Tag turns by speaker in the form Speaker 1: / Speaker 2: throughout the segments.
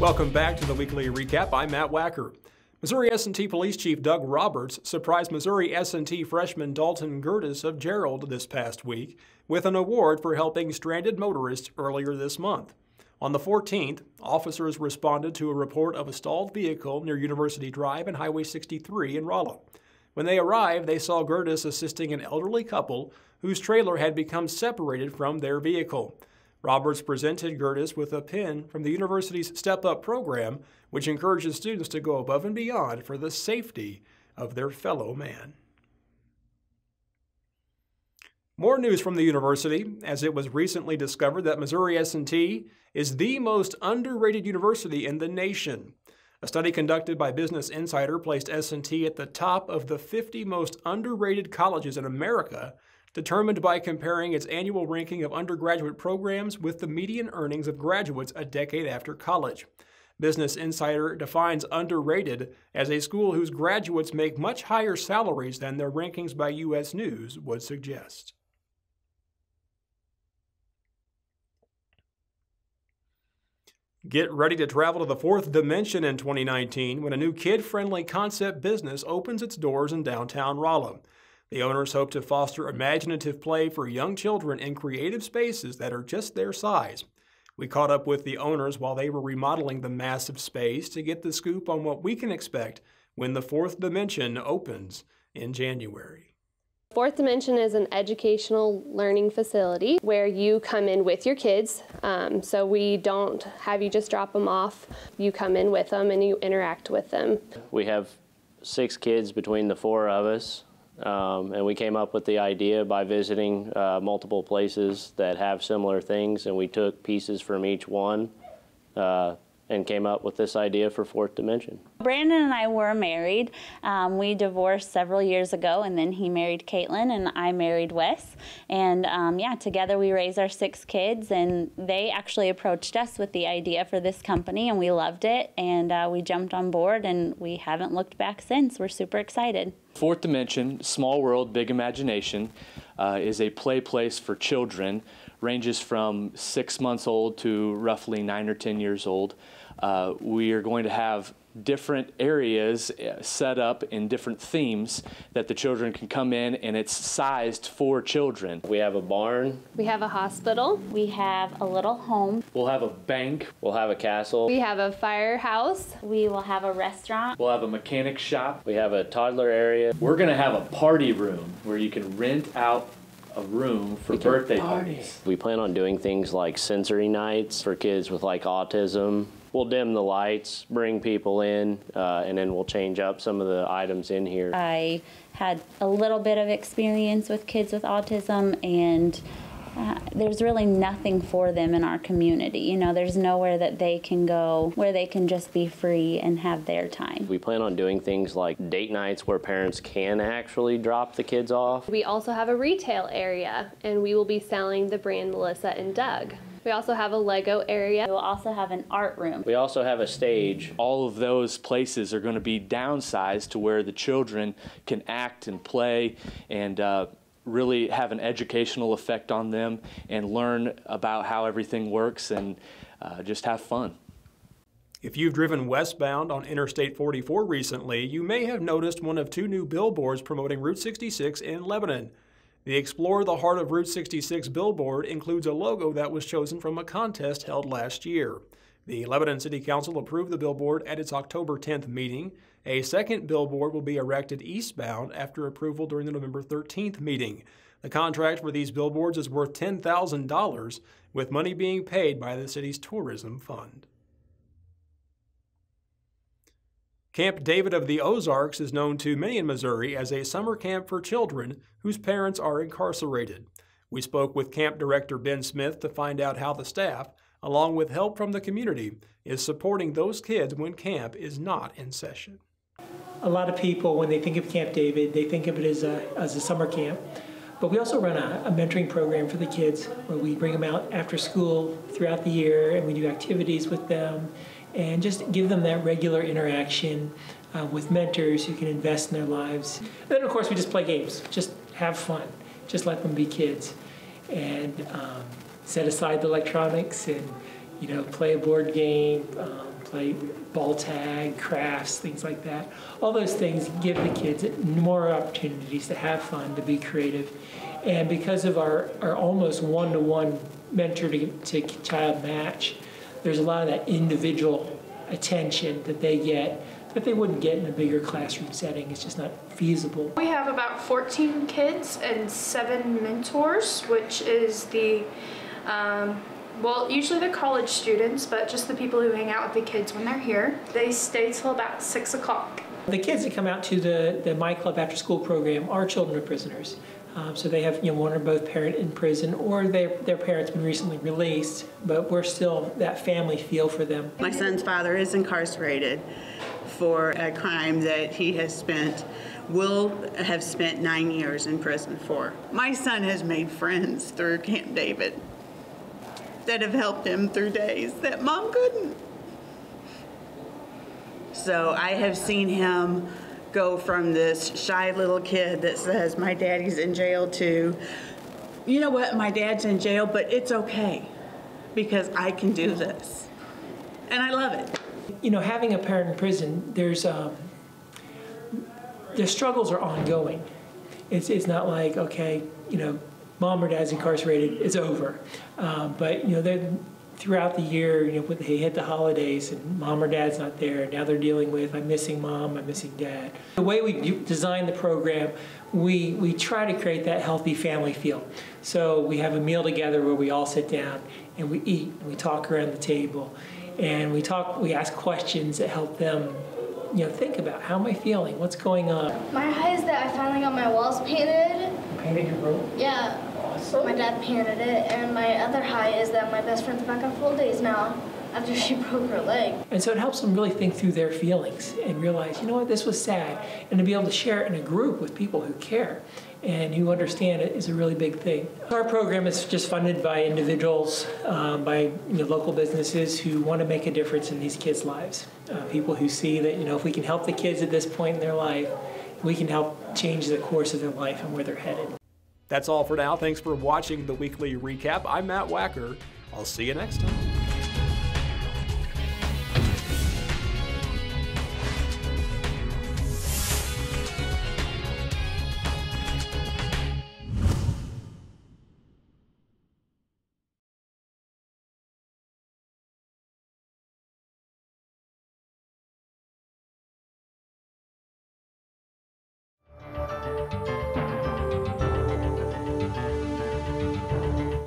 Speaker 1: Welcome back to the Weekly Recap. I'm Matt Wacker. Missouri S&T Police Chief Doug Roberts surprised Missouri S&T freshman Dalton Gertis of Gerald this past week with an award for helping stranded motorists earlier this month. On the 14th, officers responded to a report of a stalled vehicle near University Drive and Highway 63 in Rolla. When they arrived, they saw Gertis assisting an elderly couple whose trailer had become separated from their vehicle. Roberts presented Gertis with a pin from the university's Step Up program, which encourages students to go above and beyond for the safety of their fellow man. More news from the university, as it was recently discovered that Missouri S&T is the most underrated university in the nation. A study conducted by Business Insider placed S&T at the top of the 50 most underrated colleges in America, determined by comparing its annual ranking of undergraduate programs with the median earnings of graduates a decade after college. Business Insider defines underrated as a school whose graduates make much higher salaries than their rankings by U.S. News would suggest. Get ready to travel to the fourth dimension in 2019 when a new kid-friendly concept business opens its doors in downtown Rolla. The owners hope to foster imaginative play for young children in creative spaces that are just their size. We caught up with the owners while they were remodeling the massive space to get the scoop on what we can expect when the fourth dimension opens in January.
Speaker 2: Fourth Dimension is an educational learning facility where you come in with your kids. So we don't have you just drop them off. You come in with them and you interact with them.
Speaker 3: We have 6 kids between the 4 of us. And we came up with the idea by visiting multiple places that have similar things, and we took pieces from each one and came up with this idea for Fourth Dimension.
Speaker 4: Brandon and I were married. We divorced several years ago, and then he married Caitlin, and I married Wes. And yeah, together we raised our 6 kids, and they actually approached us with the idea for this company, and we loved it, and we jumped on board, and we haven't looked back since. We're super excited.
Speaker 5: Fourth Dimension, Small World, Big Imagination, is a play place for children, ranges from 6 months old to roughly 9 or 10 years old. We are going to have different areas set up in different themes that the children can come in, and it's sized for children.
Speaker 3: We have a barn.
Speaker 2: We have a hospital.
Speaker 4: We have a little home.
Speaker 5: We'll have a bank.
Speaker 3: We'll have a castle.
Speaker 2: We have a firehouse.
Speaker 4: We will have a restaurant.
Speaker 5: We'll have a mechanic shop.
Speaker 3: We have a toddler area.
Speaker 5: We're going to have a party room where you can rent out a room for birthday parties.
Speaker 3: We plan on doing things like sensory nights for kids with like autism. We'll dim the lights, bring people in, and then we'll change up some of the items in here.
Speaker 4: I had a little bit of experience with kids with autism, and there's really nothing for them in our community. You know, there's nowhere that they can go where they can just be free and have their time.
Speaker 3: We plan on doing things like date nights where parents can actually drop the kids off.
Speaker 2: We also have a retail area, and we will be selling the brand Melissa and Doug. We also have a Lego area.
Speaker 4: We will also have an art room.
Speaker 3: We also have a stage.
Speaker 5: All of those places are going to be downsized to where the children can act and play and really have an educational effect on them and learn about how everything works and just have fun.
Speaker 1: If you've driven westbound on Interstate 44 recently, you may have noticed one of 2 new billboards promoting Route 66 in Lebanon. The Explore the Heart of Route 66 billboard includes a logo that was chosen from a contest held last year. The Lebanon City Council approved the billboard at its October 10th meeting. A second billboard will be erected eastbound after approval during the November 13th meeting. The contract for these billboards is worth $10,000, with money being paid by the city's tourism fund. Camp David of the Ozarks is known to many in Missouri as a summer camp for children whose parents are incarcerated. We spoke with Camp Director Ben Smith to find out how the staff, along with help from the community, is supporting those kids when camp is not in session.
Speaker 6: A lot of people, when they think of Camp David, they think of it as a summer camp. But we also run a mentoring program for the kids where we bring them out after school throughout the year, and we do activities with them and just give them that regular interaction with mentors who can invest in their lives. And then, of course, we just play games, just have fun, just let them be kids, and set aside the electronics and, play a board game, play ball tag, crafts, things like that. All those things give the kids more opportunities to have fun, to be creative. And because of our almost one-to-one mentor-to-child match, there's a lot of that individual attention that they get that they wouldn't get in a bigger classroom setting. It's just not feasible.
Speaker 7: We have about 14 kids and 7 mentors, which is the, well, usually the college students, but just the people who hang out with the kids when they're here. They stay till about 6 o'clock.
Speaker 6: The kids that come out to the My Club after school program are children of prisoners. So they have one or both parent in prison, or their parents been recently released, but we're still that family feel for them.
Speaker 8: My son's father is incarcerated for a crime that he will have spent 9 years in prison for. My son has made friends through Camp David that have helped him through days that Mom couldn't. So I have seen him go from this shy little kid that says, my daddy's in jail, to, you know what, my dad's in jail, but it's okay because I can do this. And I love it.
Speaker 6: Having a parent in prison, their struggles are ongoing. It's not like, okay, mom or dad's incarcerated, it's over. But they're throughout the year, when they hit the holidays and mom or dad's not there, now they're dealing with, I'm missing mom, I'm missing dad. The way we design the program, we try to create that healthy family feel. So we have a meal together where we all sit down and we eat, and we talk around the table, and we ask questions that help them think about, how am I feeling, what's going on.
Speaker 9: My high is that I finally got my walls painted.
Speaker 6: Painted your room?
Speaker 9: Yeah. So my dad painted it, and my other high is that my best friend's back on full days now after she broke her leg. And
Speaker 6: so it helps them really think through their feelings and realize, this was sad, and to be able to share it in a group with people who care and who understand it is a really big thing. Our program is just funded by individuals, by local businesses who want to make a difference in these kids' lives. People who see that if we can help the kids at this point in their life, we can help change the course of their life and where they're headed.
Speaker 1: That's all for now. Thanks for watching the weekly recap. I'm Matt Wacker. I'll see you next time.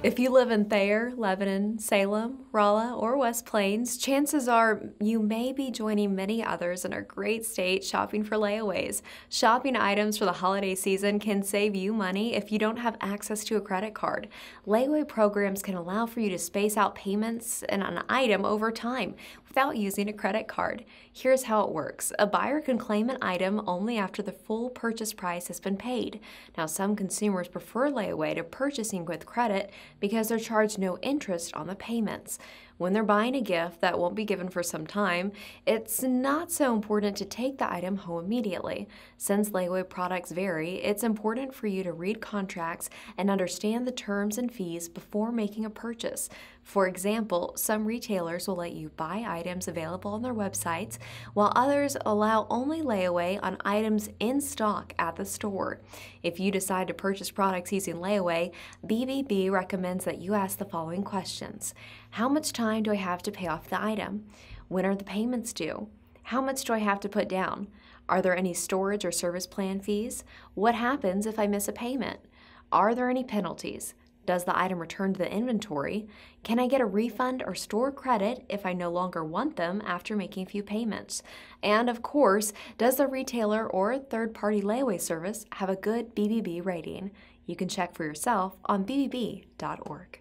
Speaker 10: If you live in Thayer, Lebanon, Salem, Rolla, or West Plains, chances are you may be joining many others in our great state shopping for layaways. Shopping items for the holiday season can save you money if you don't have access to a credit card. Layaway programs can allow for you to space out payments and an item over time without using a credit card. Here's how it works. A buyer can claim an item only after the full purchase price has been paid. Now, some consumers prefer layaway to purchasing with credit because they're charged no interest on the payments. When they're buying a gift that won't be given for some time, it's not so important to take the item home immediately. Since layaway products vary, it's important for you to read contracts and understand the terms and fees before making a purchase. For example, some retailers will let you buy items available on their websites, while others allow only layaway on items in stock at the store. If you decide to purchase products using layaway, BBB recommends that you ask the following questions. How much time do I have to pay off the item? When are the payments due? How much do I have to put down? Are there any storage or service plan fees? What happens if I miss a payment? Are there any penalties? Does the item return to the inventory? Can I get a refund or store credit if I no longer want them after making a few payments? And of course, does the retailer or third-party layaway service have a good BBB rating? You can check for yourself on bbb.org.